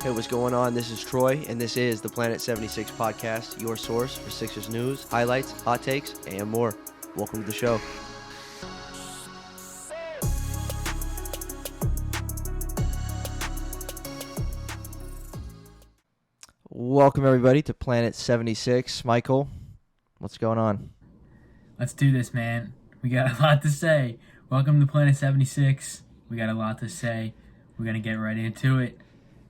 Hey, what's going on? This is Troy, and this is the Planet 76 podcast, your source for Sixers news, highlights, hot takes, and more. Welcome to the show. Welcome, everybody, to Planet 76. Michael, what's going on? Let's do this, man. We got a lot to say. Welcome to Planet 76. We got a lot to say. We're going to get right into it.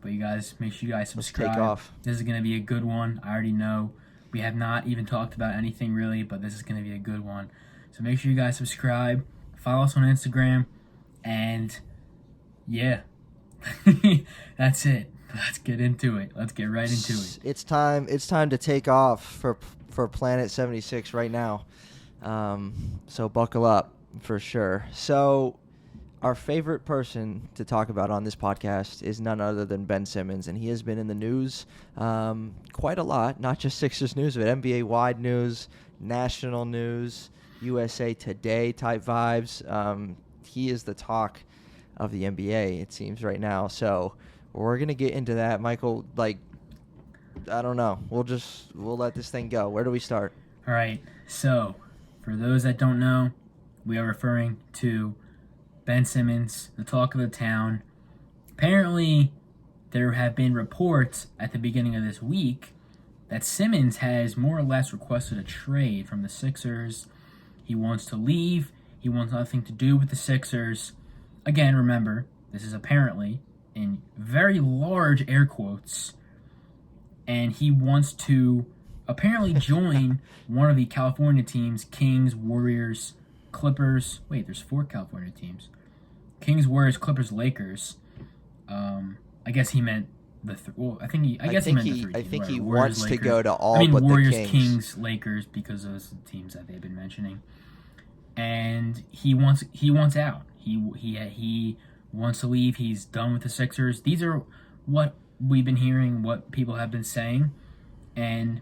But you guys, make sure you guys subscribe. Let's take off. This is going to be a good one. I already know. We have not even talked about anything really, but this is going to be a good one. So make sure you guys subscribe. Follow us on Instagram. And yeah, that's it. Let's get into it. Let's get right into it. It's time to take off for Planet 76 right now. So buckle up for sure. So our favorite person to talk about on this podcast is none other than Ben Simmons, and he has been in the news quite a lot, not just Sixers news, but NBA-wide news, national news, USA Today type vibes. He is the talk of the NBA, it seems, right now. So we're going to get into that. Michael, I don't know. We'll let this thing go. Where do we start? All right. So for those that don't know, we are referring to Ben Simmons, the talk of the town. Apparently, there have been reports at the beginning of this week that Simmons has more or less requested a trade from the Sixers. He wants to leave. He wants nothing to do with the Sixers. Again, remember, this is apparently in very large air quotes, and he wants to apparently join one of the California teams, Kings, Warriors, Clippers. Wait, there's 4 California teams. Kings, Warriors, Clippers, Lakers. I guess he meant the I think he meant the 3 teams. I think he Warriors, wants Lakers. to go to all but Warriors, the Kings. Kings, Lakers, because those are the teams that they've been mentioning. And he wants out. He wants to leave. He's done with the Sixers. These are what we've been hearing, what people have been saying. And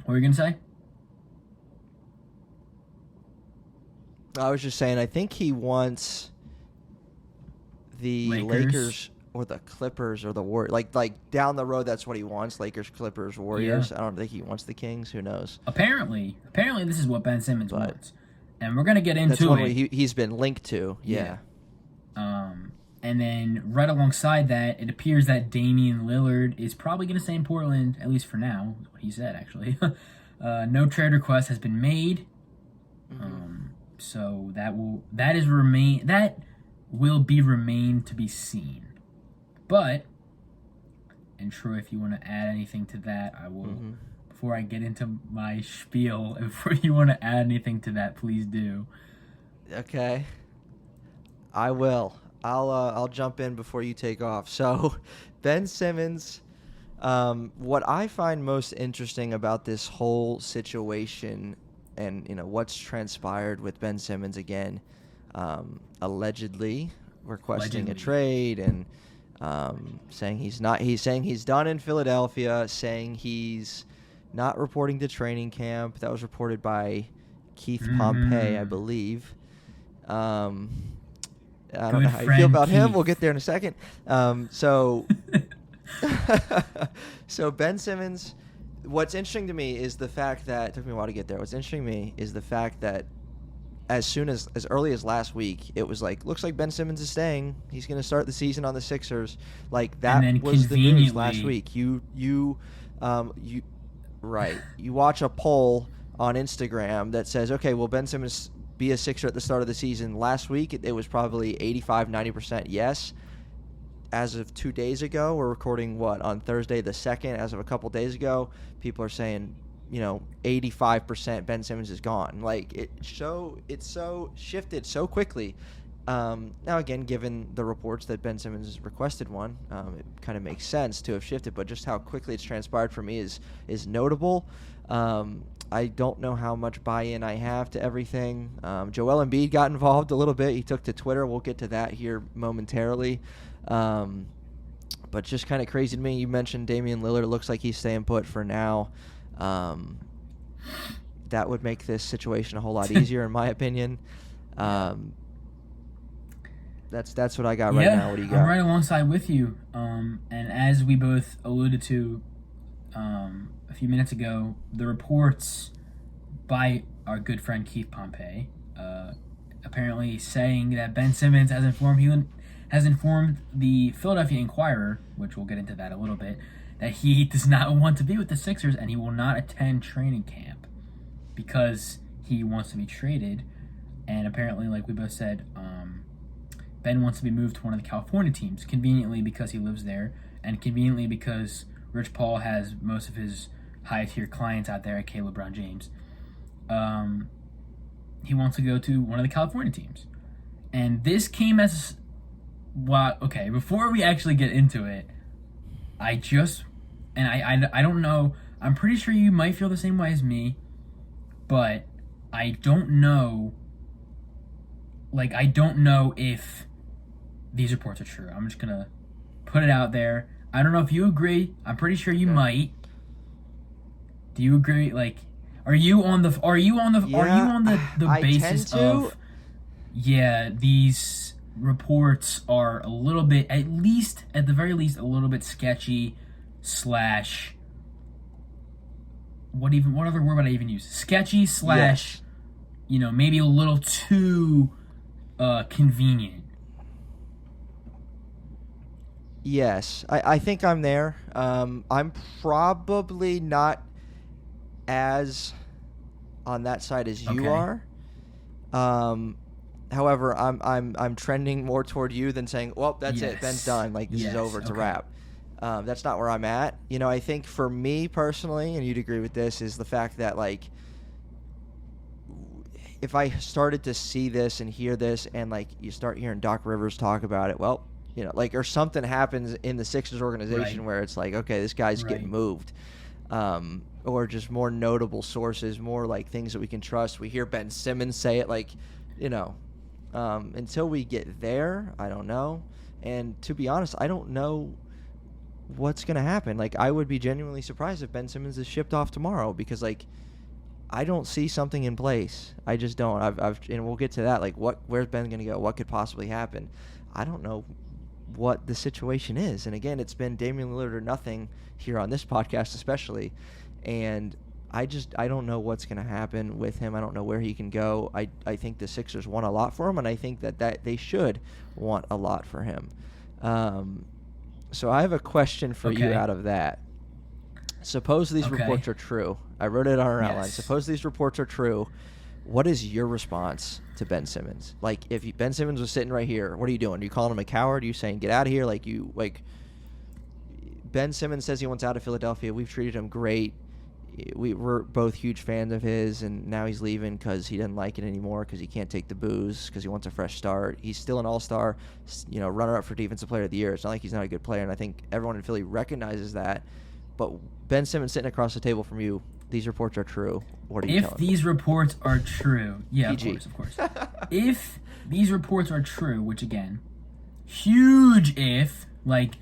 what were you going to say? I was just saying, I think he wants the Lakers or the Clippers or the Warriors. Like down the road, that's what he wants, Lakers, Clippers, Warriors. Yeah. I don't think he wants the Kings. Who knows? Apparently this is what Ben Simmons wants. And we're going to get into that's what he's been linked to. Yeah. And then right alongside that, it appears that Damian Lillard is probably going to stay in Portland, at least for now. That's what he said, actually. No trade request has been made. Mm-hmm. So that will remain to be seen. But, and Troy, if you want to add anything to that, I will. Mm-hmm. Before I get into my spiel, if you want to add anything to that, please do. Okay. I will. I'll jump in before you take off. So, Ben Simmons, what I find most interesting about this whole situation and what's transpired with Ben Simmons again, allegedly requesting a trade and saying he's done in Philadelphia, saying he's not reporting to training camp. That was reported by Keith Pompey, I believe. I don't know how you feel about Keith. him. We'll get there in a second. So Ben Simmons, what's interesting to me is the fact that, it took me a while to get there. What's interesting to me is the fact that as early as last week, it was like, looks like Ben Simmons is staying. He's going to start the season on the Sixers. Like, that was the news last week. Right. You watch a poll on Instagram that says, okay, will Ben Simmons be a Sixer at the start of the season? Last week, it was probably 85-90% yes. As of 2 days ago, we're recording, on Thursday the 2nd. As of a couple days ago, people are saying, 85% Ben Simmons is gone. Like, it's so shifted so quickly. Now, again, given the reports that Ben Simmons has requested one, it kind of makes sense to have shifted, but just how quickly it's transpired for me is notable. I don't know how much buy-in I have to everything. Joel Embiid got involved a little bit. He took to Twitter. We'll get to that here momentarily. But just kind of crazy to me. You mentioned Damian Lillard. It looks like he's staying put for now. That would make this situation a whole lot easier, in my opinion. That's what I got right now. What do you got? I'm right alongside with you. And as we both alluded to a few minutes ago, the reports by our good friend Keith Pompey, apparently saying that Ben Simmons has informed the Philadelphia Inquirer, which we'll get into that a little bit, that he does not want to be with the Sixers and he will not attend training camp because he wants to be traded. And apparently, like we both said, Ben wants to be moved to one of the California teams, conveniently because he lives there, and conveniently because Rich Paul has most of his high-tier clients out there, aka LeBron James. He wants to go to one of the California teams. And this came as... Well, okay, before we actually get into it, I don't know, I'm pretty sure you might feel the same way as me, but I don't know if these reports are true. I'm just gonna put it out there. I don't know if you agree. I'm pretty sure you might. Do you agree? Like, are you on the basis of these reports are a little bit, at the very least, a little bit sketchy slash what other word would I even use? Sketchy slash maybe a little too convenient. Yes, I think I'm there. I'm probably not as on that side as you are. However, I'm trending more toward you than saying, well, that's it, Ben's done. Like, this is over, it's a wrap. That's not where I'm at. I think for me personally, and you'd agree with this, is the fact that, like, if I started to see this and hear this and, like, you start hearing Doc Rivers talk about it, well, or something happens in the Sixers organization where it's like, okay, this guy's getting moved. Or just more notable sources, more, like, things that we can trust. We hear Ben Simmons say it, like, until we get there, I don't know. And to be honest, I don't know what's going to happen. Like, I would be genuinely surprised if Ben Simmons is shipped off tomorrow because, like, I don't see something in place. I just don't. And we'll get to that. Like, where's Ben going to go? What could possibly happen? I don't know what the situation is. And again, it's been Damian Lillard or nothing here on this podcast especially. And I don't know what's going to happen with him. I don't know where he can go. I think the Sixers want a lot for him, and I think that they should want a lot for him. So I have a question for you out of that. Suppose these reports are true. I wrote it on our outline. Suppose these reports are true. What is your response to Ben Simmons? Like, if Ben Simmons was sitting right here, what are you doing? Are you calling him a coward? Are you saying, get out of here? Ben Simmons says he wants out of Philadelphia. We've treated him great. We're both huge fans of his, and now he's leaving because he doesn't like it anymore because he can't take the booze because he wants a fresh start. He's still an all-star, runner-up for Defensive Player of the Year. It's not like he's not a good player, and I think everyone in Philly recognizes that. But Ben Simmons sitting across the table from you, these reports are true. What are you telling me? If these reports are true, PG. Of course. If these reports are true, which again, huge if, like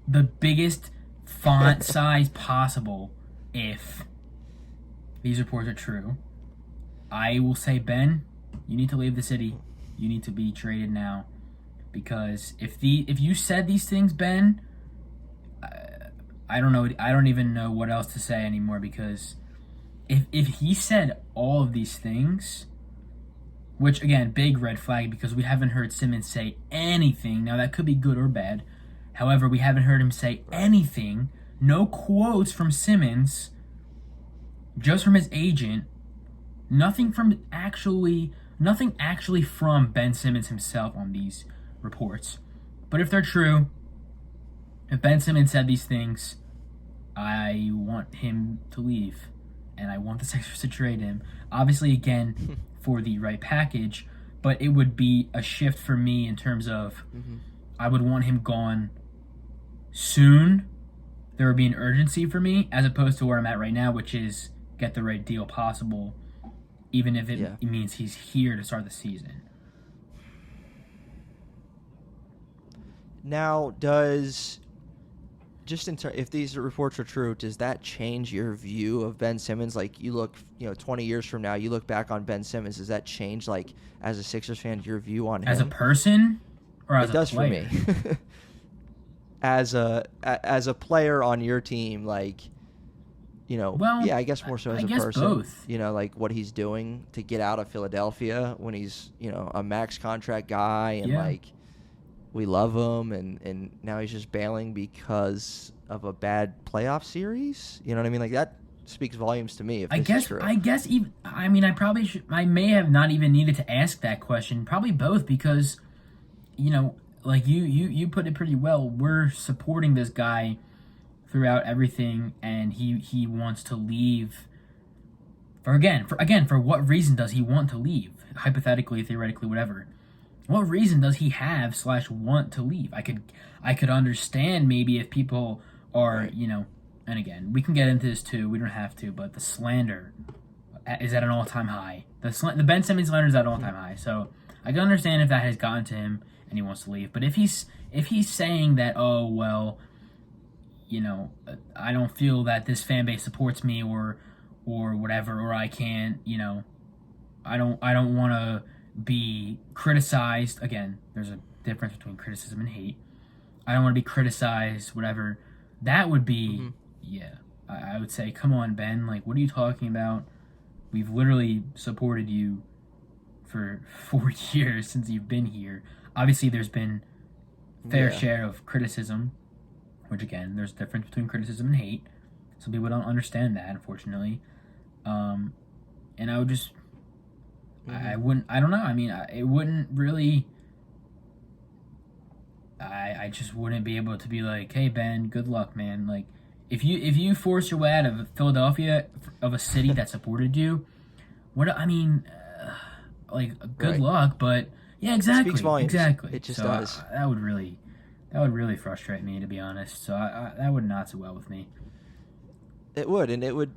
the biggest font size possible, if these reports are true, I will say, Ben, you need to leave the city. You need to be traded now, because if you said these things, Ben, I don't know. I don't even know what else to say anymore, because if he said all of these things, which again, big red flag, because we haven't heard Simmons say anything. Now that could be good or bad. However, we haven't heard him say anything. No quotes from Simmons, just from his agent. Nothing actually from Ben Simmons himself on these reports. But if they're true, if Ben Simmons said these things, I want him to leave, and I want the Sixers to trade him. Obviously, again, for the right package, but it would be a shift for me in terms of I would want him gone soon. There would be an urgency for me, as opposed to where I'm at right now, which is get the right deal possible, even if it means he's here to start the season. Now, if these reports are true, does that change your view of Ben Simmons? Like, you look, 20 years from now, you look back on Ben Simmons, does that change, like, as a Sixers fan, your view on him? As a person? Or as It a does player. for me. As a player on your team, like, Well, yeah, I guess more so as I a guess person, both. like what he's doing to get out of Philadelphia when he's, a max contract guy, and Yeah. like we love him, and now he's just bailing because of a bad playoff series. You know what I mean? Like, that speaks volumes to me if this is true. I guess even I mean I probably should I may have not even needed to ask that question. Probably both because like you put it pretty well. We're supporting this guy throughout everything, and he wants to leave. For what reason does he want to leave? Hypothetically, theoretically, whatever. What reason does he have / want to leave? I could understand maybe if people are Right. and again we can get into this too. We don't have to, but the slander is at an all time high. The Ben Simmons slander is at an all time high. So I can understand if that has gotten to him and he wants to leave. But if he's saying that, oh well, I don't feel that this fan base supports me or whatever, or I can't, I don't want to be criticized. Again, there's a difference between criticism and hate. I don't want to be criticized, whatever. That would be, yeah. I would say, come on, Ben. Like, what are you talking about? We've literally supported you for 4 years since you've been here. Obviously, there's been fair Yeah. share of criticism, which again, there's a difference between criticism and hate. Some people don't understand that, unfortunately. And I would just, I wouldn't, I don't know. I mean, it wouldn't really, I just wouldn't be able to be like, hey, Ben, good luck, man. Like, if you force your way out of Philadelphia, of a city that supported you, like, good Right. luck, but yeah, It exactly, speaks volumes. exactly. It just So does. that would really frustrate me, to be honest. So that would not sit well with me. It would, and it would,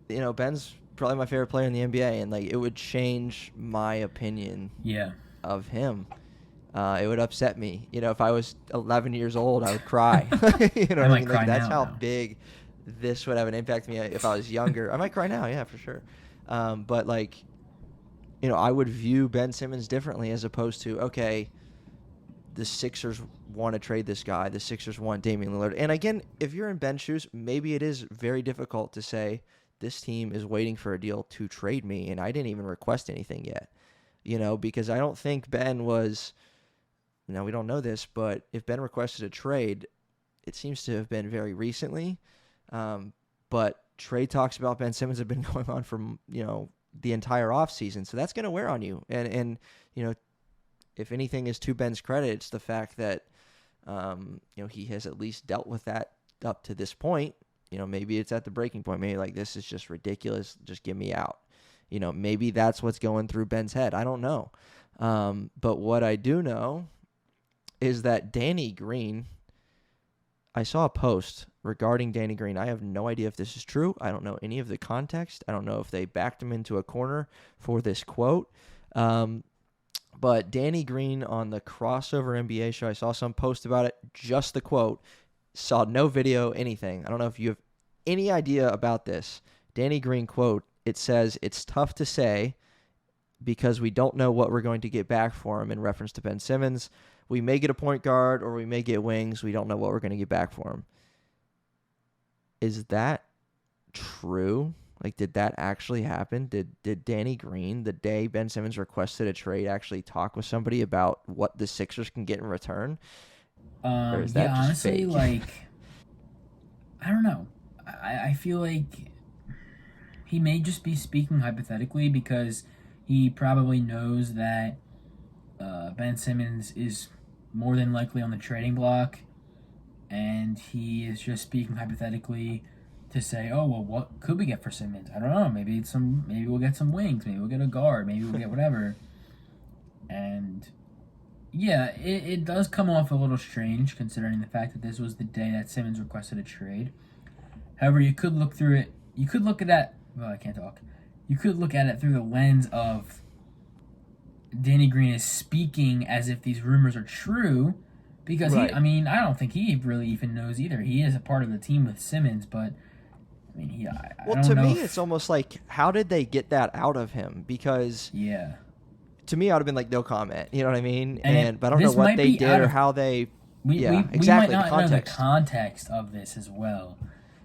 Ben's probably my favorite player in the NBA, and like it would change my opinion Yeah. of him. It would upset me. If I was 11 years old, I would cry. You know I what I might mean? cry Like, that's now, how though. big this would have an impact on me. If I was younger, I might cry now. Yeah, for sure. But like, I would view Ben Simmons differently as opposed to, okay, the Sixers want to trade this guy. The Sixers want Damian Lillard. And again, if you're in Ben's shoes, maybe it is very difficult to say this team is waiting for a deal to trade me, and I didn't even request anything yet. Because I don't think Ben was. Now, we don't know this, but if Ben requested a trade, it seems to have been very recently. But trade talks about Ben Simmons have been going on for the entire offseason, so that's going to wear on you. And if anything is to Ben's credit, it's the fact that he has at least dealt with that up to this point. Maybe it's at the breaking point. Maybe like, this is just ridiculous. Just get me out. Maybe that's what's going through Ben's head. I don't know. But what I do know is that Danny Green, I saw a post regarding Danny Green. I have no idea if this is true. I don't know any of the context. I don't know if they backed him into a corner for this quote. But Danny Green on the Crossover NBA show, I saw some post about it, just the quote. Saw no video, anything. I don't know if you have any idea about this. Danny Green quote, it says, "It's tough to say because we don't know what we're going to get back for him," in reference to Ben Simmons. We may get a point guard or we may get wings. We don't know what we're going to get back for him. Is that true? Like, did that actually happen? Did Danny Green, the day Ben Simmons requested a trade, actually talk with somebody about what the Sixers can get in return? Or is that Yeah, just honestly, fake? like, I don't know. I feel like he may just be speaking hypothetically because he probably knows that Ben Simmons is more than likely on the trading block, and he is just speaking hypothetically to say, oh well, what could we get for Simmons? I don't know. Maybe we'll get some wings. Maybe we'll get a guard. Maybe we'll get whatever. And yeah, it does come off a little strange considering the fact that this was the day that Simmons requested a trade. However, you could look through it. You could look at that. Well, I can't talk. You could look at it through the lens of Danny Green is speaking as if these rumors are true, because Right. I don't think he really even knows either. He is a part of the team with Simmons, but I mean, I Well, don't to know me, if, it's almost like, how did they get that out of him? Because yeah, to me, I would have been like, no comment. You know what I mean? And But I don't know this what might they be did out or of how they. we Exactly. might not The know the context. context of this as well.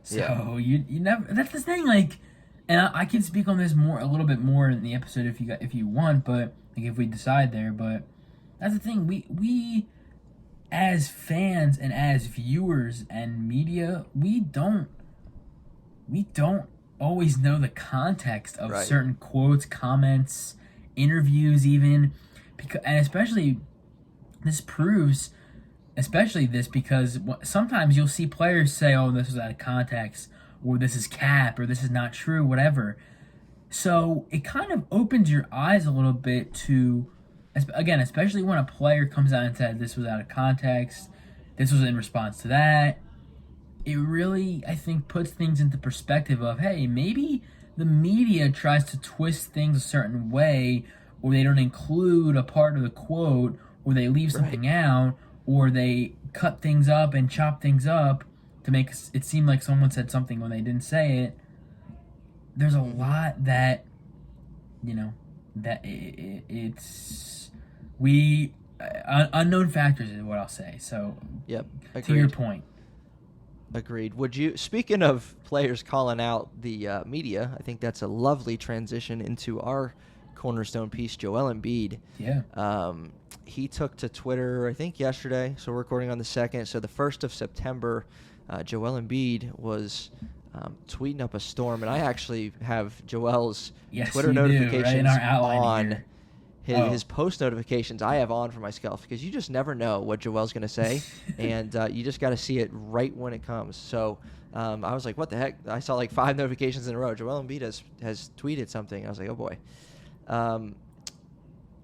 So Yeah. you never. That's the thing. Like, and I can speak on this a little bit more in the episode if you want, but like if we decide there. But that's the thing. We as fans and as viewers and media, we don't always know the context of Right. certain quotes, comments, interviews, even because, and especially this proves, especially this because sometimes you'll see players say, "Oh, this was out of context," or "This is cap," or "This is not true," whatever. So it kind of opens your eyes a little bit to, again, especially when a player comes out and said this was out of context, this was in response to that. It really, I think, puts things into perspective of, hey, maybe the media tries to twist things a certain way, or they don't include a part of the quote, or they leave something out, or they cut things up and chop things up to make it seem like someone said something when they didn't say it. There's a lot that, that it's unknown factors is what I'll say. So, Yep. Agreed. to your point. Agreed. Speaking of players calling out the media, I think that's a lovely transition into our cornerstone piece, Joel Embiid. Yeah. He took to Twitter, I think yesterday, so we're recording on the 2nd. So the 1st of September, Joel Embiid was tweeting up a storm, and I actually have Joel's Twitter notifications right in our outline on. here. His post notifications I have on for myself because you just never know what Joel's going to say, and you just got to see it right when it comes. So I was like, what the heck? I saw like 5 notifications in a row. Joel Embiid has tweeted something. I was like, oh boy.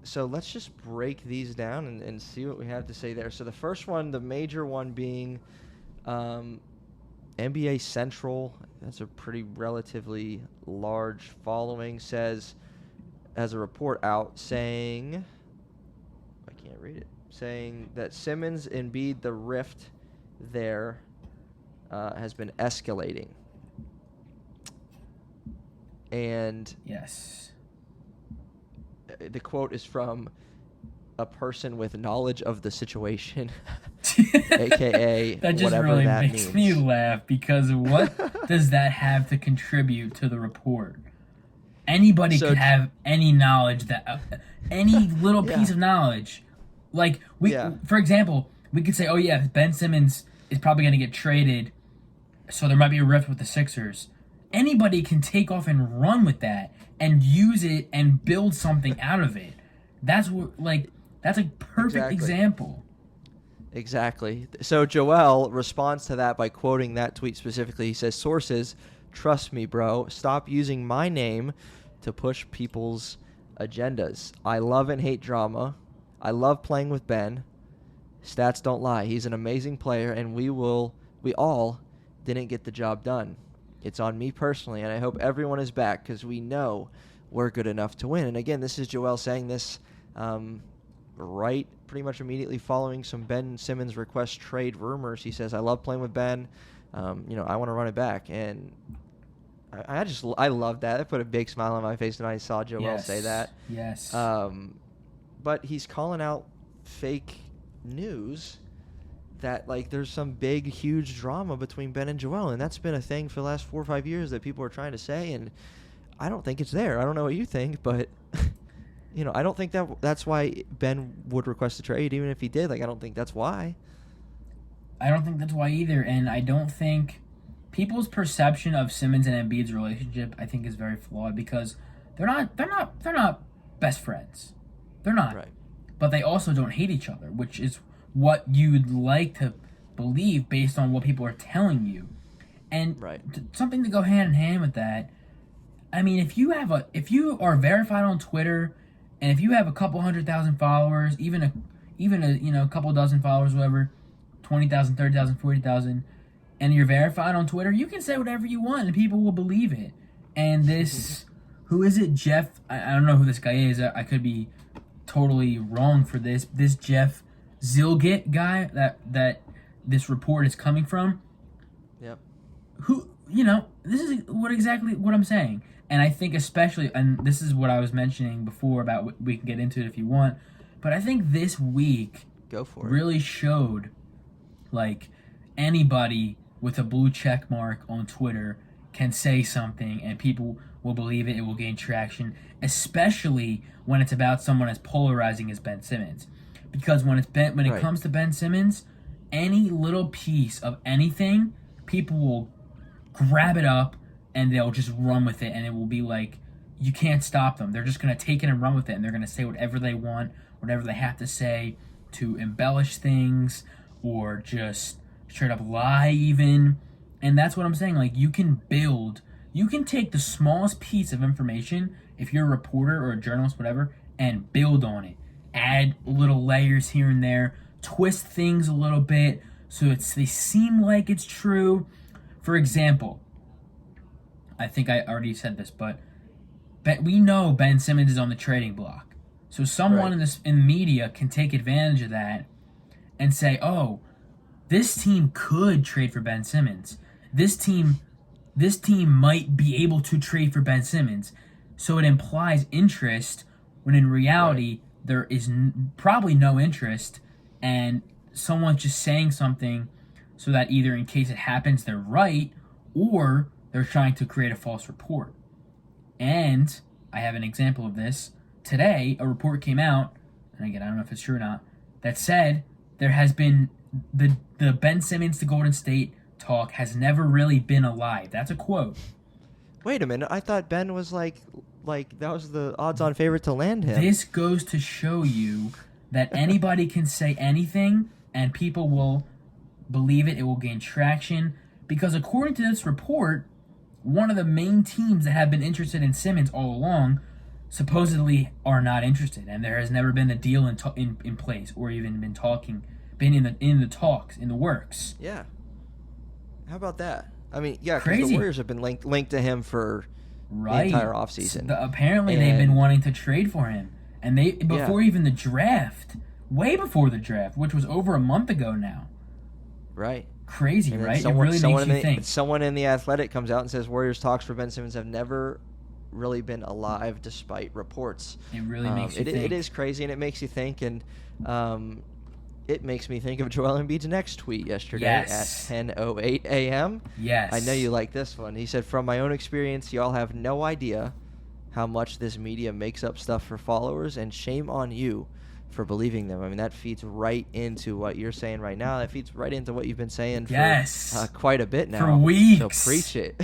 So let's just break these down and see what we have to say there. So the first one, the major one being NBA Central. That's a pretty relatively large following, says, has a report out saying, I can't read it, saying that Simmons Embiid, the rift there has been escalating. And yes, the quote is from a person with knowledge of the situation, aka that just whatever really that makes means. me laugh because what does that have to contribute to the report? Anybody could have any knowledge any little piece of knowledge. Like for example, we could say, oh yeah, Ben Simmons is probably going to get traded, so there might be a rift with the Sixers. Anybody can take off and run with that and use it and build something out of it. That's a perfect example. Exactly. So Joel responds to that by quoting that tweet specifically. He says, sources, trust me, bro. Stop using my name to push people's agendas. I love and hate drama. I love playing with Ben. Stats don't lie. He's an amazing player, and we all didn't get the job done. It's on me personally, and I hope everyone is back because we know we're good enough to win. And again, this is Joel saying this right pretty much immediately following some Ben Simmons request trade rumors. He says, I love playing with Ben. I want to run it back. And I love that. It put a big smile on my face when I saw Joel say that. Yes. But he's calling out fake news that there's some big, huge drama between Ben and Joel, and that's been a thing for the last 4 or 5 years that people are trying to say, and I don't think it's there. I don't know what you think, but I don't think that's why Ben would request a trade, even if he did. I don't think that's why. I don't think that's why either, and I don't think people's perception of Simmons and Embiid's relationship, I think, is very flawed because they're not best friends. They're not. Right. But they also don't hate each other, which is what you'd like to believe based on what people are telling you. And something to go hand in hand with that, I mean, if you are verified on Twitter, and if you have a couple 100,000 followers, even a couple dozen followers, whatever, 20,000, 30,000, 40,000, and you're verified on Twitter, you can say whatever you want, and people will believe it. And this, who is it, Jeff? I don't know who this guy is. I could be totally wrong for this. This Jeff Zilgit guy that this report is coming from. Yep. Who, this is exactly what I'm saying. And I think especially, and this is what I was mentioning before about, we can get into it if you want, but I think this week Go for it. really showed, like, anybody with a blue check mark on Twitter can say something and people will believe it. It will gain traction, especially when it's about someone as polarizing as Ben Simmons. Because when it comes to Ben Simmons, any little piece of anything, people will grab it up and they'll just run with it, and it will be like, you can't stop them. They're just going to take it and run with it, and they're going to say whatever they want, whatever they have to say to embellish things or just straight up lie even. And that's what I'm saying. Like, you can take the smallest piece of information, if you're a reporter or a journalist, whatever, and build on it. Add little layers here and there, twist things a little bit so they seem like it's true. For example, I think I already said this, but we know Ben Simmons is on the trading block. So someone in media can take advantage of that and say, oh, this team could trade for Ben Simmons. This team might be able to trade for Ben Simmons. So it implies interest when in reality there is probably no interest, and someone's just saying something so that either in case it happens they're right, or they're trying to create a false report. And I have an example of this. Today, a report came out, and again, I don't know if it's true or not, that said there has been the Ben Simmons to Golden State talk has never really been alive. That's a quote. Wait a minute. I thought Ben was like that was the odds-on favorite to land him. This goes to show you that anybody can say anything, and people will believe it. It will gain traction. Because according to this report, one of the main teams that have been interested in Simmons all along supposedly are not interested, and there has never been a deal in place, or even been in the talks, in the works. Yeah. How about that? I mean, yeah, because Crazy. the Warriors have been linked to him for the entire offseason. Apparently, they've been wanting to trade for him, and before even the draft, way before the draft, which was over a month ago now. Right. Crazy, right? It really makes you think. Someone in The Athletic comes out and says Warriors talks for Ben Simmons have never really been alive despite reports. It really makes you think. It is crazy, and it makes you think, and it makes me think of Joel Embiid's next tweet yesterday at 10:08 a.m. Yes. I know you like this one. He said, "From my own experience, y'all have no idea how much this media makes up stuff for followers, and shame on you for believing them." I mean, that feeds right into what you're saying right now. That feeds right into what you've been saying for quite a bit now. For weeks. So preach it.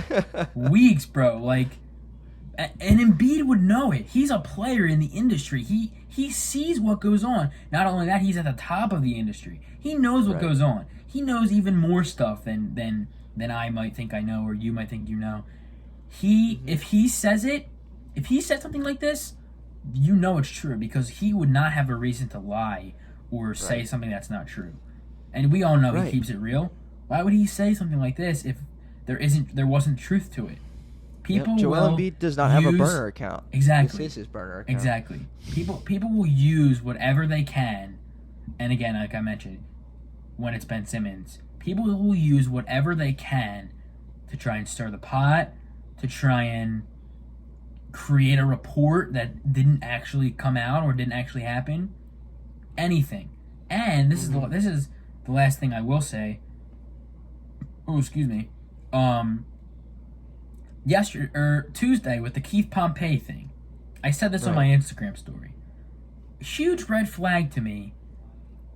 Weeks, bro. Like, and Embiid would know it. He's a player in the industry. He sees what goes on. Not only that, he's at the top of the industry. He knows what goes on. He knows even more stuff than I might think I know, or you might think you know. If he says something like this, you know it's true, because he would not have a reason to lie or say something that's not true. And we all know he keeps it real. Why would he say something like this if there wasn't truth to it? Joel Embiid does not have a burner account. Exactly. This is his burner account. Exactly. People will use whatever they can, and again, like I mentioned, when it's Ben Simmons, people will use whatever they can to try and stir the pot, to try and create a report that didn't actually come out or didn't actually happen. Anything. And this is the last thing I will say. Oh, excuse me. Tuesday with the Keith Pompey thing, I said this on my Instagram story. A huge red flag to me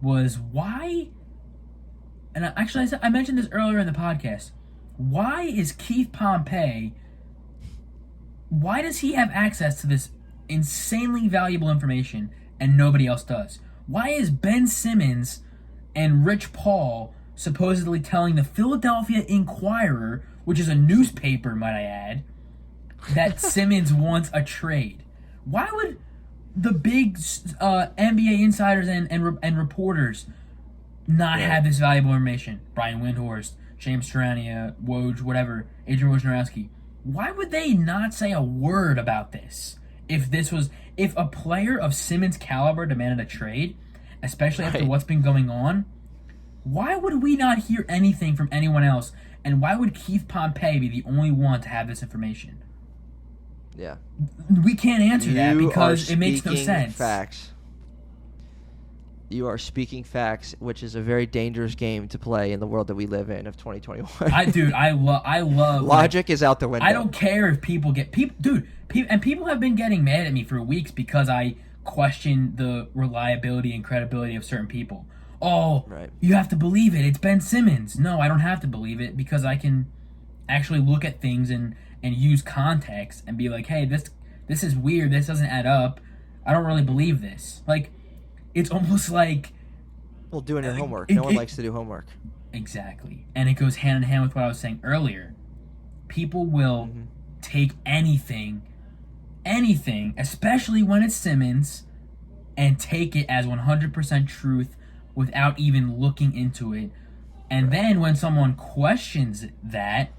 was why, and I mentioned this earlier in the podcast, why is Keith Pompey, why does he have access to this insanely valuable information and nobody else does? Why is Ben Simmons and Rich Paul supposedly telling the Philadelphia Inquirer, which is a newspaper, might I add, that Simmons wants a trade? Why would the big NBA insiders and reporters not have this valuable information? Brian Windhorst, James Tarania, Woj, whatever, Adrian Wojnarowski. Why would they not say a word about this? If a player of Simmons' caliber demanded a trade, especially after what's been going on, why would we not hear anything from anyone else? And why would Keith Pompey be the only one to have this information? Yeah. We can't answer that because it makes no sense. Facts. You are speaking facts, which is a very dangerous game to play in the world that we live in of 2021. I love logic is out the window. I don't care if people get and people have been getting mad at me for weeks because I question the reliability and credibility of certain people. Oh, right. You have to believe it. It's Ben Simmons. No, I don't have to believe it because I can actually look at things and use context and be like, hey, this is weird. This doesn't add up. I don't really believe this. Like, it's almost like... Well, doing your homework. No one likes to do homework. Exactly. And it goes hand in hand with what I was saying earlier. People will take anything, especially when it's Simmons, and take it as 100% truth without even looking into it. And then when someone questions that,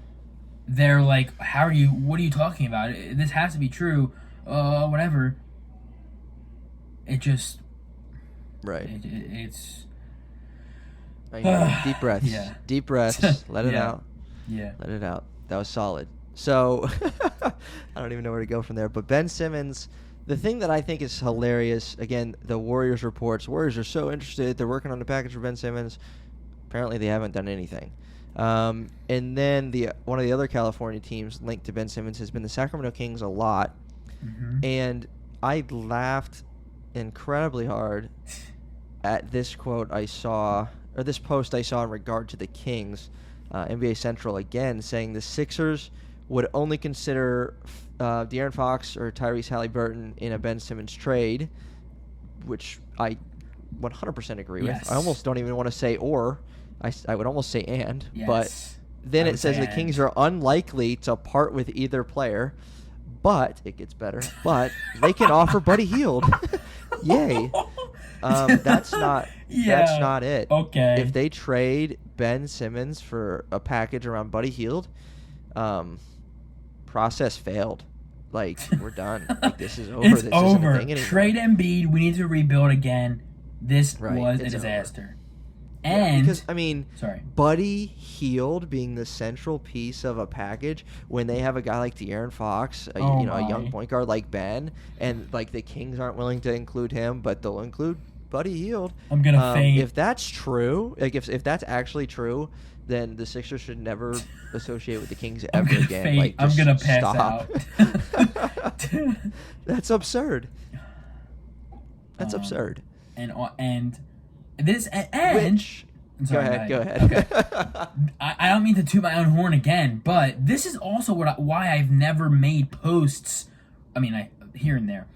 they're like, what are you talking about? This has to be true. Whatever. It just... Right. It's... Deep breaths. Yeah. Deep breaths. Let it out. Yeah. Let it out. That was solid. So, I don't even know where to go from there. But Ben Simmons, the thing that I think is hilarious, again, the Warriors reports. Warriors are so interested. They're working on the package for Ben Simmons. Apparently, they haven't done anything. And then one of the other California teams linked to Ben Simmons has been the Sacramento Kings a lot. Mm-hmm. And I laughed incredibly hard at this quote I saw, or this post I saw in regard to the Kings, NBA Central again, saying the Sixers would only consider De'Aaron Fox or Tyrese Halliburton in a Ben Simmons trade, which I 100% agree with. I almost don't even want to say or. I would almost say and. Yes. But then it says the Kings are unlikely to part with either player, but it gets better. But they can offer Buddy Hield. Yay. That's not it. Okay. If they trade Ben Simmons for a package around Buddy Hield, process failed. Like, we're done. Like, this is over. It's this over. Isn't a thing anymore. Trade Embiid. We need to rebuild again. This was a disaster. Over. And because I mean, sorry, Buddy Hield being the central piece of a package when they have a guy like De'Aaron Fox, a young point guard like Ben, and like the Kings aren't willing to include him, but they'll include Buddy Hield. I'm gonna faint. If that's true, like if that's actually true, then the Sixers should never associate with the Kings ever again. Faint. Like, I'm gonna pass stop. out. That's absurd. That's absurd. And this and Which, go ahead. Okay. I don't mean to toot my own horn again, but this is also why I've never made posts. I mean, here and there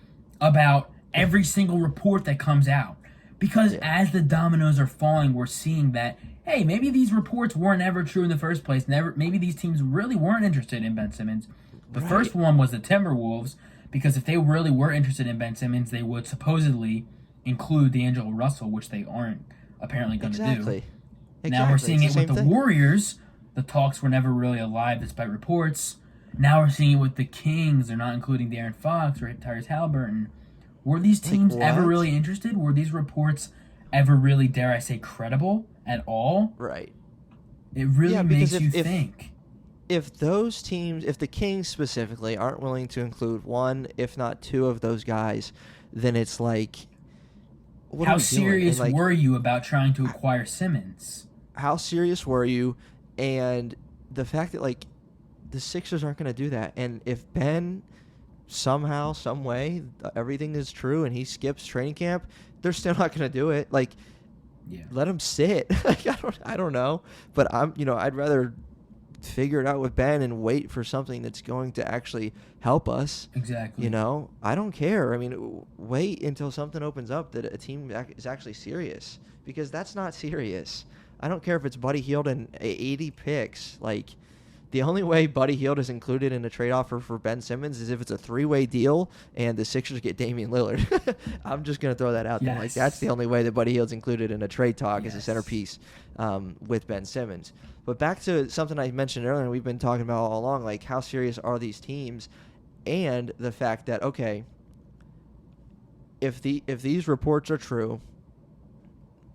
about every single report that comes out, because as the dominoes are falling, we're seeing that hey, maybe these reports weren't ever true in the first place. Maybe these teams really weren't interested in Ben Simmons. The first one was the Timberwolves, because if they really were interested in Ben Simmons, they would supposedly include D'Angelo Russell, which they aren't apparently going to do. Now we're seeing it with the Warriors. The talks were never really alive despite reports. Now we're seeing it with the Kings. They're not including De'Aaron Fox or Tyrese Halliburton. Were these teams ever really interested? Were these reports ever really, dare I say, credible at all? Right. It really makes you think. If those teams, if the Kings specifically aren't willing to include one, if not two of those guys, then it's like, what how serious were you about trying to acquire Simmons? How serious were you? And the fact that, like, the Sixers aren't going to do that. And if Ben somehow, some way, everything is true and he skips training camp, they're still not going to do it. Like, let him sit. Like, I don't know. But I'd rather figure it out with Ben and wait for something that's going to actually help us. Exactly. I don't care. I mean, wait until something opens up that a team is actually serious, because that's not serious. I don't care if it's Buddy Hield and 80 picks. Like, the only way Buddy Hield is included in a trade offer for Ben Simmons is if it's a 3-way deal and the Sixers get Damian Lillard. I'm just going to throw that out there. Like, that's the only way that Buddy Hield's included in a trade talk as a centerpiece with Ben Simmons. But back to something I mentioned earlier, and we've been talking about all along, like, how serious are these teams, and the fact that, okay, if these reports are true,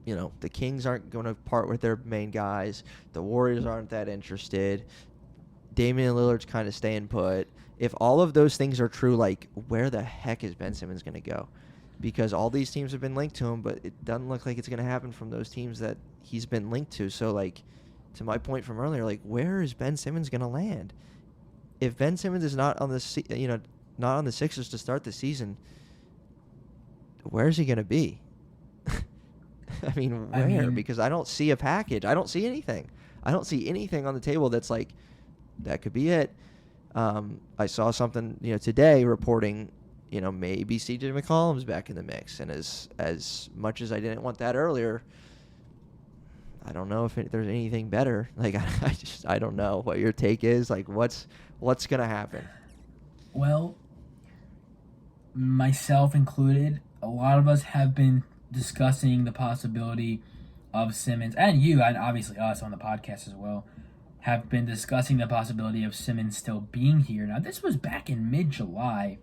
the Kings aren't going to part with their main guys, the Warriors aren't that interested, Damian Lillard's kind of staying put. If all of those things are true, like, where the heck is Ben Simmons going to go? Because all these teams have been linked to him, but it doesn't look like it's going to happen from those teams that he's been linked to. So, like, to my point from earlier, like, where is Ben Simmons going to land? If Ben Simmons is not on the not on the Sixers to start the season, where is he going to be? I mean, because I don't see a package. I don't see anything. I don't see anything on the table that's like, that could be it. I saw something, today reporting, maybe C.J. McCollum's back in the mix. And as much as I didn't want that earlier, I don't know if there's anything better. Like, I don't know what your take is. Like, what's going to happen? Well, myself included, a lot of us have been discussing the possibility of Simmons, and you, and obviously us on the podcast as well, have been discussing the possibility of Simmons still being here. Now, this was back in mid-July,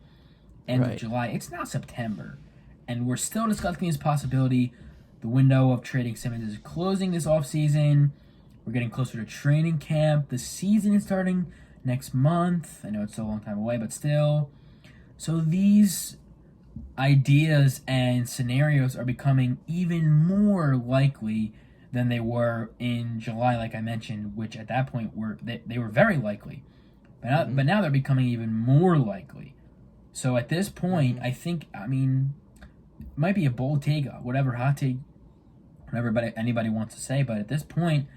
end of July. It's now September, and we're still discussing this possibility. The window of trading Simmons is closing this offseason. We're getting closer to training camp. The season is starting next month. I know it's still a long time away, but still. So these ideas and scenarios are becoming even more likely than they were in July, like I mentioned, which at that point they were very likely. But now they're becoming even more likely. So at this point, I think, it might be a bold take, whatever hot take, whatever anybody wants to say, but at this point,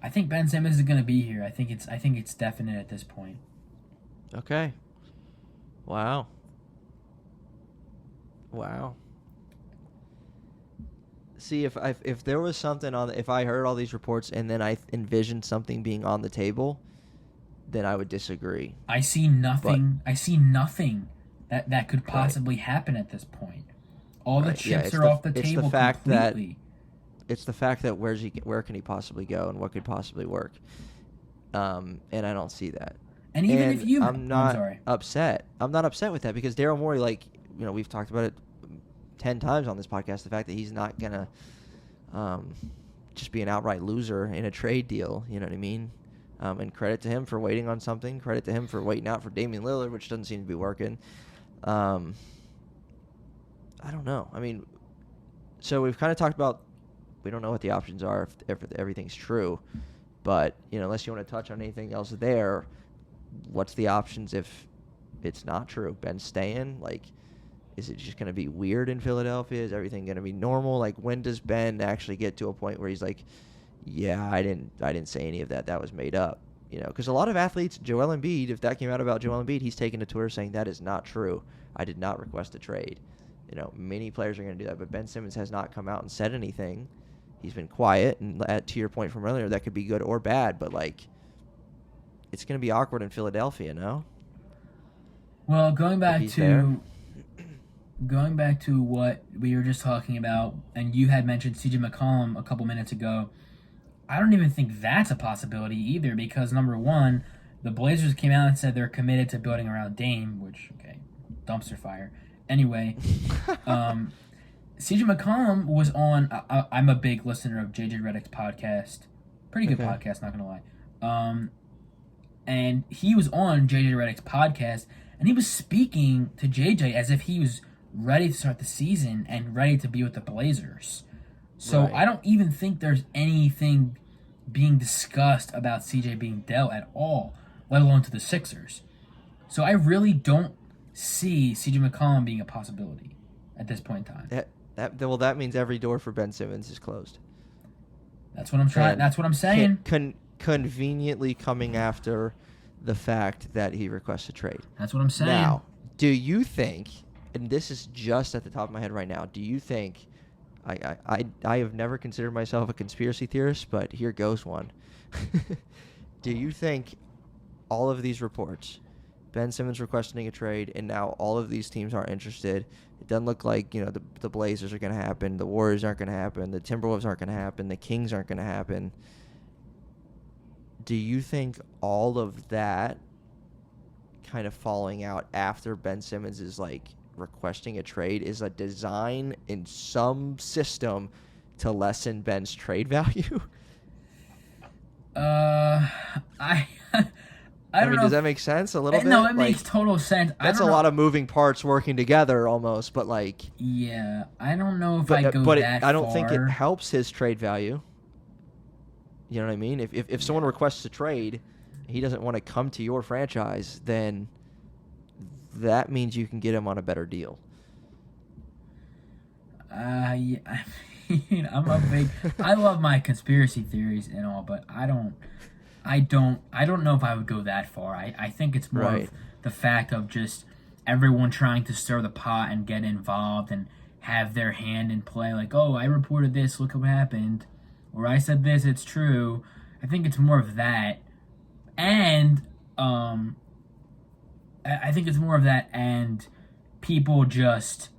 I think Ben Simmons is going to be here. I think it's definite at this point. Okay. Wow. See, if there was something if I heard all these reports and then I envisioned something being on the table, then I would disagree. I see nothing. I see nothing that could possibly happen at this point. All the chips are off the table completely. It's the fact that where can he possibly go and what could possibly work, and I don't see that. And even if you, I'm not upset. I'm not upset with that because Daryl Morey, we've talked about it 10 times on this podcast, the fact that he's not going to just be an outright loser in a trade deal, you know what I mean? And credit to him for waiting on something. Credit to him for waiting out for Damian Lillard, which doesn't seem to be working. I don't know. So we've kind of talked about we don't know what the options are if everything's true. But, unless you want to touch on anything else there, what's the options if it's not true? Ben staying? Is it just going to be weird in Philadelphia? Is everything going to be normal? When does Ben actually get to a point where he's like, yeah, I didn't say any of that. That was made up. Because a lot of athletes, Joel Embiid, if that came out about Joel Embiid, he's taken to Twitter saying that is not true. I did not request a trade. Many players are going to do that, but Ben Simmons has not come out and said anything. He's been quiet, and to your point from earlier, that could be good or bad, but it's going to be awkward in Philadelphia, no? Well, going back to what we were just talking about, and you had mentioned C.J. McCollum a couple minutes ago, I don't even think that's a possibility either because, number one, the Blazers came out and said they're committed to building around Dame, which, okay, dumpster fire. Anyway, C.J. McCollum was on, I'm a big listener of J.J. Redick's podcast. Pretty good podcast, not going to lie. And he was on J.J. Redick's podcast, and he was speaking to J.J. as if he was ready to start the season and ready to be with the Blazers. So I don't even think there's anything being discussed about CJ being dealt at all, let alone to the Sixers. So I really don't see CJ McCollum being a possibility at this point in time. That means every door for Ben Simmons is closed. That's what I'm trying. That's what I'm saying. Conveniently coming after the fact that he requests a trade. That's what I'm saying. Now, do you think, and this is just at the top of my head right now, do you think, I have never considered myself a conspiracy theorist, but here goes one. Do you think all of these reports, Ben Simmons requesting a trade, and now all of these teams are interested, it doesn't look like, the Blazers are going to happen, the Warriors aren't going to happen, the Timberwolves aren't going to happen, the Kings aren't going to happen. Do you think all of that kind of falling out after Ben Simmons is requesting a trade is a design in some system to lessen Ben's trade value? I don't know. Does that make sense a little bit? No, it makes total sense. That's a lot of moving parts working together almost, but like. Yeah, I don't know if I go that I don't far. think it helps his trade value. You know what I mean? If someone requests a trade, he doesn't want to come to your franchise, then that means you can get him on a better deal. Yeah, I mean, I love my conspiracy theories and all, but I don't know if I would go that far. I think it's more of the fact of just everyone trying to stir the pot and get involved and have their hand in play. Like, oh, I reported this, look what happened. Or I said this, it's true. I think it's more of that. And I think it's more of that and people just,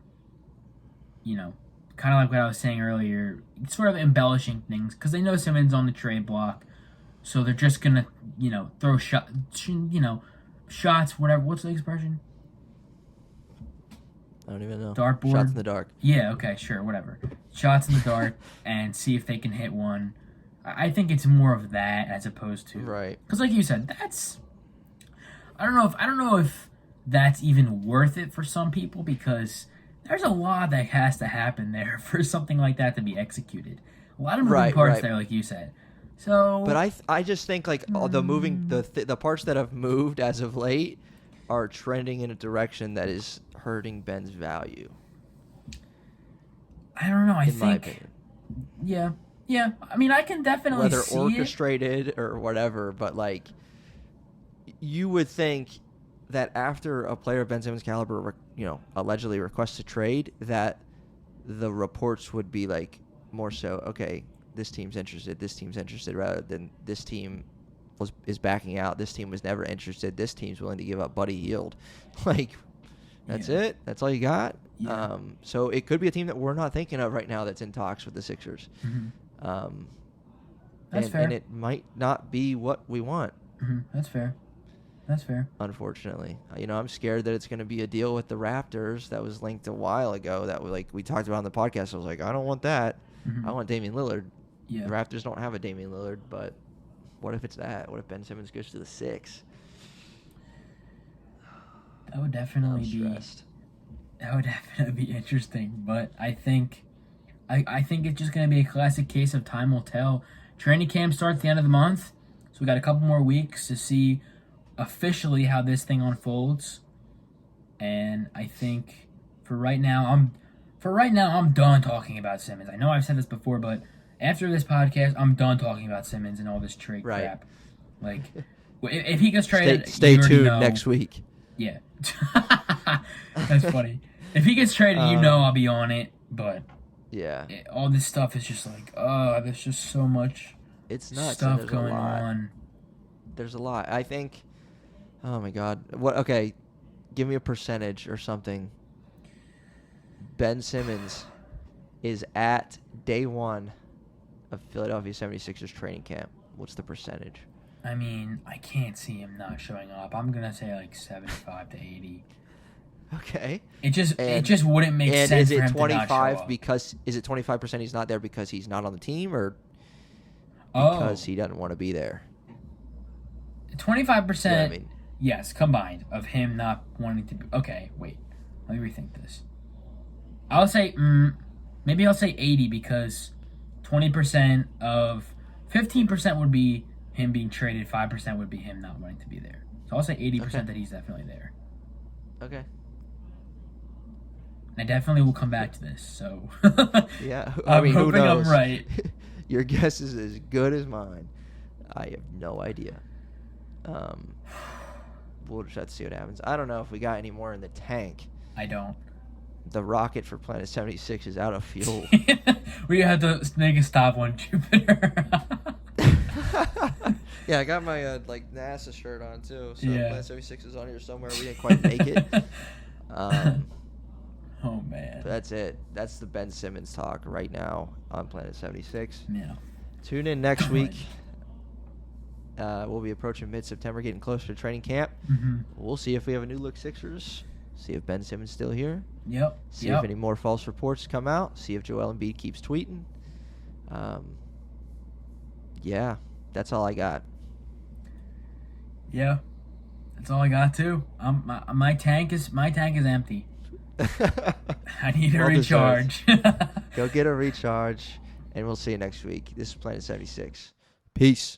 kind of like what I was saying earlier, sort of embellishing things because they know Simmons on the trade block. So they're just going to, throw shots, whatever. What's the expression? I don't even know. Dartboard? Shots in the dark. Yeah, okay, sure, whatever. Shots in the dark and see if they can hit one. I think it's more of that as opposed to... Right. Because like you said, that's... I don't know if that's even worth it for some people because there's a lot that has to happen there for something like that to be executed. A lot of moving parts there, like you said. So, but I just think like all the moving the parts that have moved as of late are trending in a direction that is hurting Ben's value. I don't know. I in think, my opinion. Yeah. I mean, I can definitely whether see orchestrated or whatever, but like you would think that after a player of Ben Simmons' caliber, allegedly requests a trade, that the reports would be like more so okay. This team's interested, rather than this team is backing out. This team was never interested. This team's willing to give up Buddy Hield. Like, that's it? That's all you got? Yeah. So it could be a team that we're not thinking of right now that's in talks with the Sixers. Mm-hmm. That's fair. And it might not be what we want. Mm-hmm. That's fair. Unfortunately. I'm scared that it's going to be a deal with the Raptors that was linked a while ago that we talked about on the podcast. I was like, I don't want that. Mm-hmm. I want Damian Lillard. Yeah. The Raptors don't have a Damian Lillard, but what if it's that? What if Ben Simmons goes to the 6? That would definitely be interesting, but I think it's just going to be a classic case of time will tell. Training camp starts at the end of the month, so we got a couple more weeks to see officially how this thing unfolds. And I think for right now I'm done talking about Simmons. I know I've said this before, but after this podcast, I'm done talking about Simmons and all this trade crap. Like, if he gets traded, stay tuned next week. Yeah, that's funny. If he gets traded, I'll be on it. But yeah, all this stuff is just like, there's just so much. It's nuts. Stuff going on. There's a lot. I think. Oh my God. What? Okay, give me a percentage or something. Ben Simmons is at day one of Philadelphia 76ers training camp. What's the percentage? I mean, I can't see him not showing up. I'm going to say like 75 to 80. Okay. It just wouldn't make sense is for it him 25 to not show up. because is it 25% he's not there because he's not on the team or because he doesn't want to be there? 25%, yes, combined of him not wanting to be. Okay, wait. Let me rethink this. I'll say maybe I'll say 80 because 20% of 15% would be him being traded, 5% would be him not wanting to be there. So I'll say 80% that he's definitely there. Okay. I definitely will come back to this. So yeah, I'm who hoping knows? I'm right. Your guess is as good as mine. I have no idea. We'll just have to see what happens. I don't know if we got any more in the tank. I don't. The rocket for Planet 76 is out of fuel. We had to make a stop on Jupiter. Yeah, I got my NASA shirt on too. So yeah. Planet 76 is on here somewhere. We didn't quite make it. Oh man. That's it. That's the Ben Simmons talk right now on Planet 76. Yeah. Tune in next week. We'll be approaching mid-September, getting closer to training camp. Mm-hmm. We'll see if we have a new look Sixers. See if Ben Simmons is still here. Yep. See if any more false reports come out. See if Joel Embiid keeps tweeting. Yeah, that's all I got. Yeah. That's all I got too. My tank is empty. I need a Well recharge. Go get a recharge, and we'll see you next week. This is Planet 76. Peace.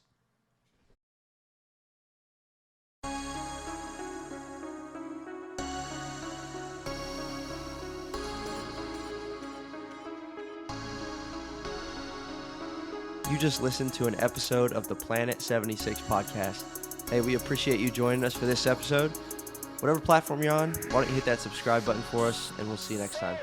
You just listened to an episode of the Planet 76 podcast. Hey, we appreciate you joining us for this episode. Whatever platform you're on, why don't you hit that subscribe button for us, and we'll see you next time.